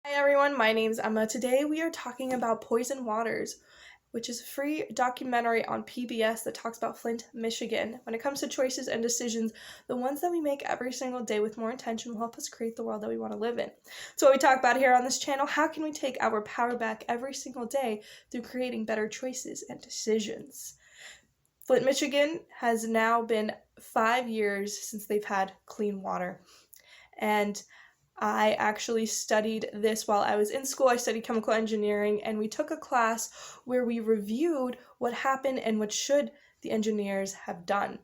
Hi everyone, my name's Emma. Today we are talking about Poison Waters, which is a free documentary on PBS that talks about Flint, Michigan. When it comes to choices and decisions, the ones that we make every single day with more intention will help us create the world that we want to live in. So what we talk about here on this channel, how can we take our power back every single day through creating better choices and decisions? Flint, Michigan has now been 5 years since they've had clean water. And I actually studied this while I was in school. I studied chemical engineering, and we took a class where we reviewed what happened and what should the engineers have done.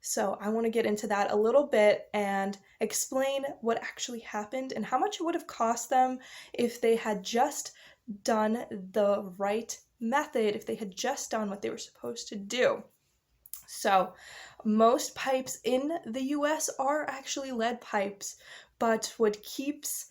So I want to get into that a little bit and explain what actually happened and how much it would have cost them if they had just done the right method, if they had just done what they were supposed to do. So, most pipes in the US are actually lead pipes, but what keeps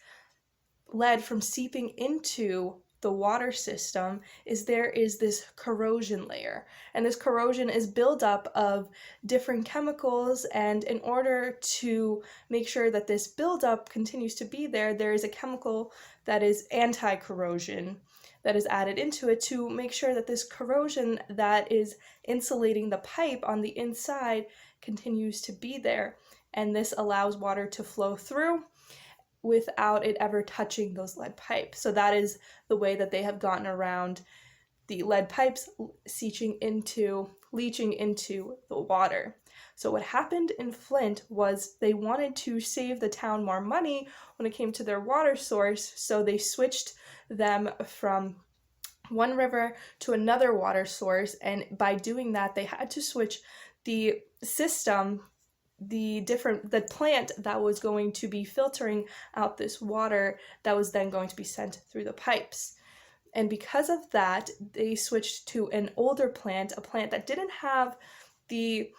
lead from seeping into the water system is there is this corrosion layer. And this corrosion is buildup of different chemicals, and in order to make sure that this buildup continues to be there, there is a chemical that is anti-corrosion that is added into it to make sure that this corrosion that is insulating the pipe on the inside continues to be there. And this allows water to flow through without it ever touching those lead pipes. So that is the way that they have gotten around the lead pipes leaching into the water. So what happened in Flint was they wanted to save the town more money when it came to their water source, so they switched them from one river to another water source, and by doing that they had to switch the system, the plant that was going to be filtering out this water that was then going to be sent through the pipes. And because of that, they switched to an older plant, a plant that didn't have the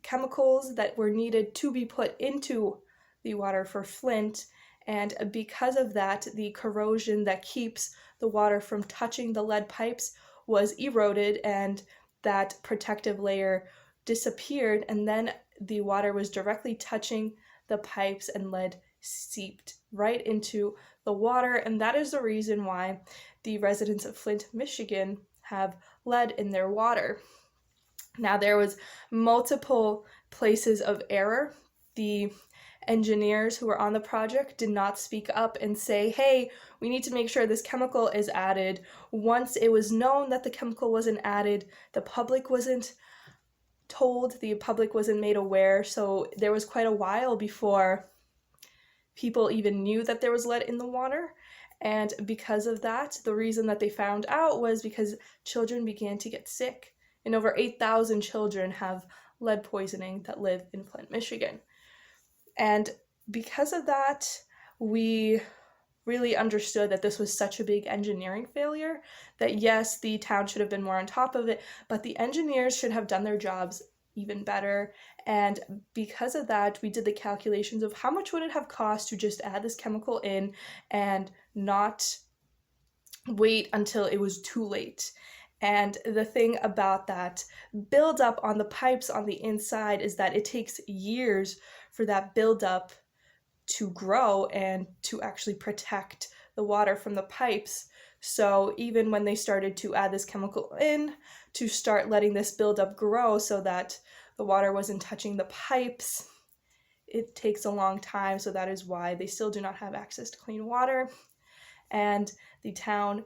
chemicals that were needed to be put into the water for Flint. And because of that, the corrosion that keeps the water from touching the lead pipes was eroded, and that protective layer disappeared, and then the water was directly touching the pipes and lead seeped right into the water. And that is the reason why the residents of Flint, Michigan have lead in their water. Now, there was multiple places of error. The engineers who were on the project did not speak up and say, hey, we need to make sure this chemical is added. Once it was known that the chemical wasn't added, the public wasn't told, the public wasn't made aware, so there was quite a while before people even knew that there was lead in the water. And because of that, the reason that they found out was because children began to get sick. And over 8,000 children have lead poisoning that live in Flint, Michigan. And because of that, we really understood that this was such a big engineering failure that yes, the town should have been more on top of it, but the engineers should have done their jobs even better. And because of that, we did the calculations of how much would it have cost to just add this chemical in and not wait until it was too late. And the thing about that buildup on the pipes on the inside is that it takes years for that buildup to grow and to actually protect the water from the pipes. So even when they started to add this chemical in to start letting this buildup grow so that the water wasn't touching the pipes, it takes a long time. So that is why they still do not have access to clean water. And the town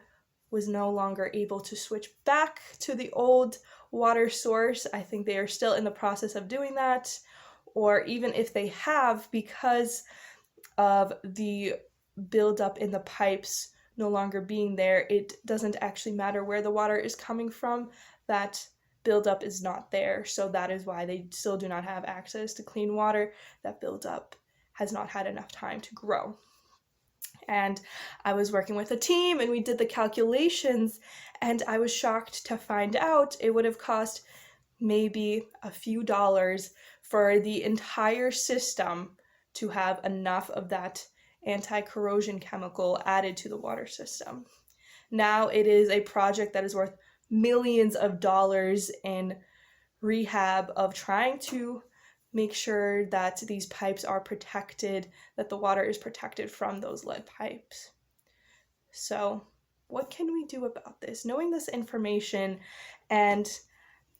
was no longer able to switch back to the old water source. I think they are still in the process of doing that. Or even if they have, because of the buildup in the pipes no longer being there, it doesn't actually matter where the water is coming from. That buildup is not there. So that is why they still do not have access to clean water. That buildup has not had enough time to grow. And I was working with a team and we did the calculations, and I was shocked to find out it would have cost maybe a few dollars for the entire system to have enough of that anti-corrosion chemical added to the water system. Now it is a project that is worth millions of dollars in rehab of trying to make sure that these pipes are protected, that the water is protected from those lead pipes. So what can we do about this? Knowing this information and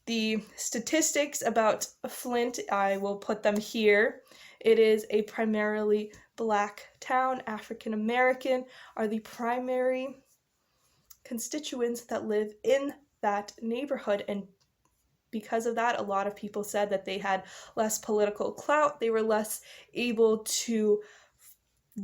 the statistics about Flint, I will put them here. It is a primarily Black town. African American are the primary constituents that live in that neighborhood, and because of that, a lot of people said that they had less political clout, they were less able to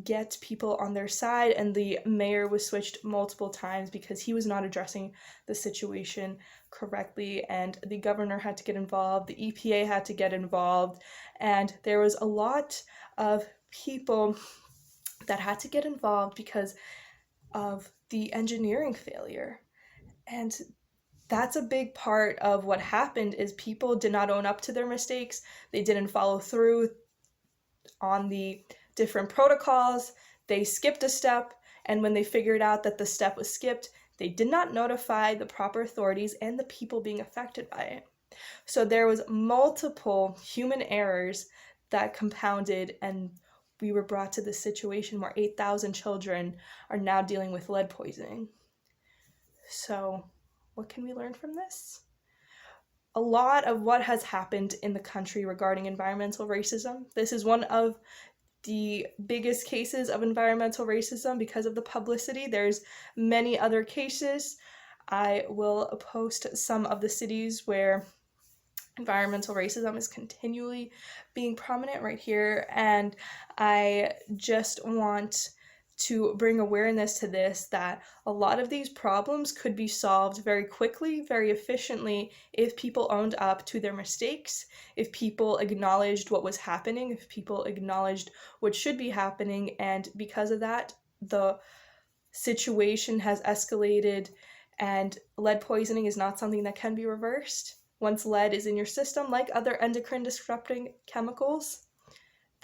get people on their side, and the mayor was switched multiple times because he was not addressing the situation correctly, and the governor had to get involved, the EPA had to get involved, and there was a lot of people that had to get involved because of the engineering failure. And that's a big part of what happened is people did not own up to their mistakes. They didn't follow through on the different protocols. They skipped a step, and when they figured out that the step was skipped, they did not notify the proper authorities and the people being affected by it. So there was multiple human errors that compounded, and we were brought to this situation where 8,000 children are now dealing with lead poisoning. So what can we learn from this? A lot of what has happened in the country regarding environmental racism. This is one of the biggest cases of environmental racism because of the publicity. There's many other cases. I will post some of the cities where environmental racism is continually being prominent right here, and I just want to bring awareness to this, that a lot of these problems could be solved very quickly, very efficiently, if people owned up to their mistakes, if people acknowledged what was happening, if people acknowledged what should be happening, and because of that, the situation has escalated, and lead poisoning is not something that can be reversed. Once lead is in your system, like other endocrine disrupting chemicals,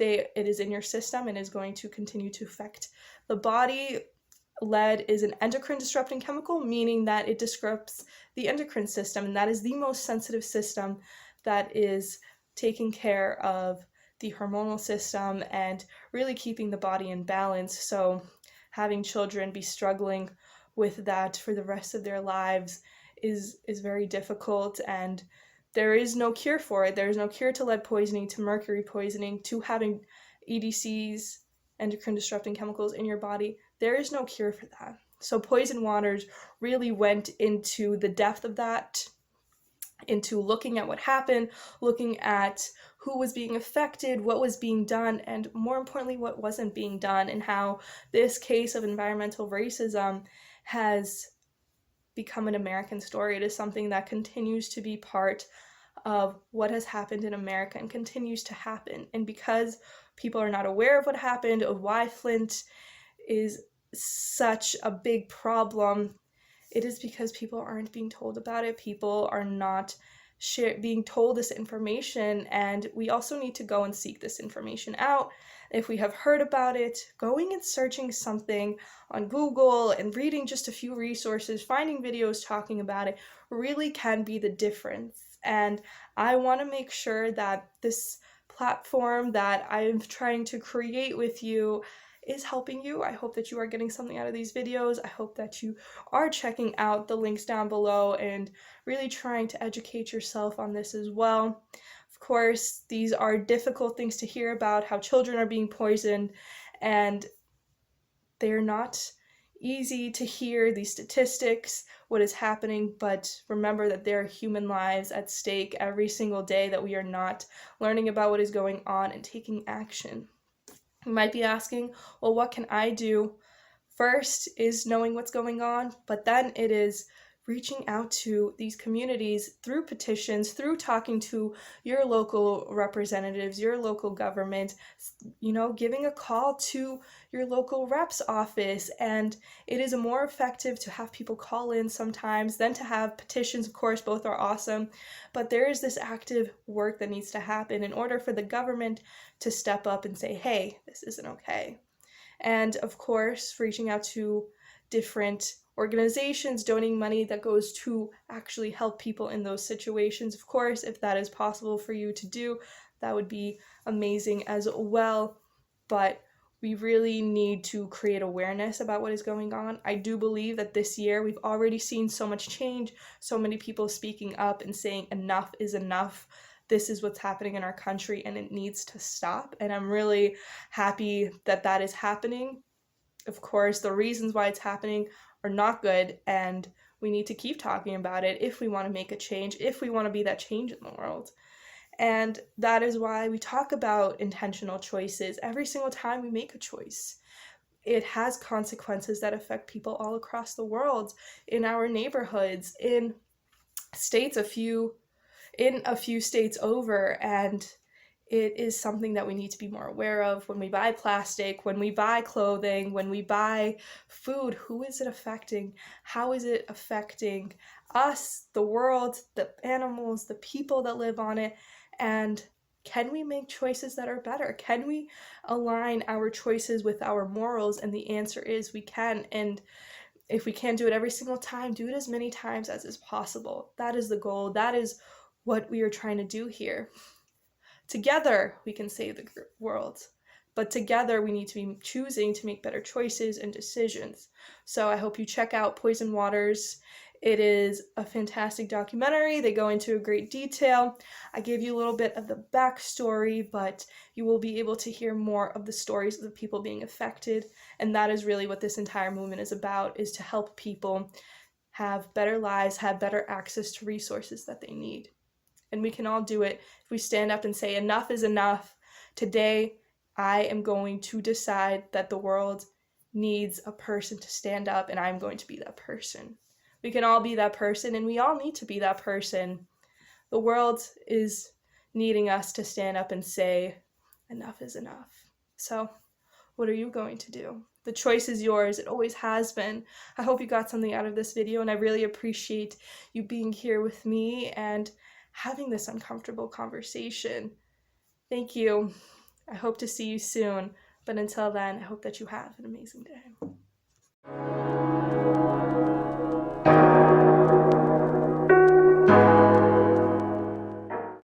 it is in your system and is going to continue to affect the body. Lead is an endocrine disrupting chemical, meaning that it disrupts the endocrine system, and that is the most sensitive system that is taking care of the hormonal system and really keeping the body in balance. So having children be struggling with that for the rest of their lives is very difficult, and there is no cure for it. There is no cure to lead poisoning, to mercury poisoning, to having EDCs, endocrine disrupting chemicals, in your body. There is no cure for that. So Poison Waters really went into the depth of that, into looking at what happened, looking at who was being affected, what was being done, and more importantly, what wasn't being done, and how this case of environmental racism has become an American story. It is something that continues to be part of what has happened in America and continues to happen. And because people are not aware of what happened, of why Flint is such a big problem, it is because people aren't being told about it. People are not being told this information, and we also need to go and seek this information out. If we have heard about it, going and searching something on Google and reading just a few resources, finding videos talking about it, really can be the difference. And I want to make sure that this platform that I'm trying to create with you is helping you. I hope that you are getting something out of these videos. I hope that you are checking out the links down below and really trying to educate yourself on this as well. Of course, these are difficult things to hear about, how children are being poisoned, and they're not easy to hear, these statistics, what is happening, but remember that there are human lives at stake every single day, that we are not learning about what is going on and taking action. You might be asking, well, what can I do? First is knowing what's going on, but then it is reaching out to these communities through petitions, through talking to your local representatives, your local government, giving a call to your local rep's office. And it is more effective to have people call in sometimes than to have petitions. Of course, both are awesome, but there is this active work that needs to happen in order for the government to step up and say, hey, this isn't okay. And of course, reaching out to different organizations, donating money that goes to actually help people in those situations. Of course, if that is possible for you to do, that would be amazing as well. But We really need to create awareness about what is going on. I do believe that this year we've already seen so much change, so many people speaking up and saying enough is enough. This is what's happening in our country and it needs to stop. And I'm really happy that that is happening. Of course, the reasons why it's happening are not good, and we need to keep talking about it if we want to make a change, if we want to be that change in the world. And that is why we talk about intentional choices every single time we make a choice. It has consequences that affect people all across the world, in our neighborhoods, in states in a few states over, and it is something that we need to be more aware of when we buy plastic, when we buy clothing, when we buy food. Who is it affecting? How is it affecting us, the world, the animals, the people that live on it? And can we make choices that are better? Can we align our choices with our morals? And the answer is we can. And if we can't do it every single time, do it as many times as is possible. That is the goal. That is what we are trying to do here. Together, we can save the world. But together, we need to be choosing to make better choices and decisions. So I hope you check out Poison Waters. It is a fantastic documentary. They go into a great detail. I gave you a little bit of the backstory, but you will be able to hear more of the stories of the people being affected. And that is really what this entire movement is about, is to help people have better lives, have better access to resources that they need. And we can all do it if we stand up and say, enough is enough. Today, I am going to decide that the world needs a person to stand up, and I'm going to be that person. We can all be that person, and we all need to be that person. The world is needing us to stand up and say, enough is enough. So, what are you going to do? The choice is yours. It always has been. I hope you got something out of this video, and I really appreciate you being here with me and having this uncomfortable conversation. Thank you. I hope to see you soon. But until then, I hope that you have an amazing day.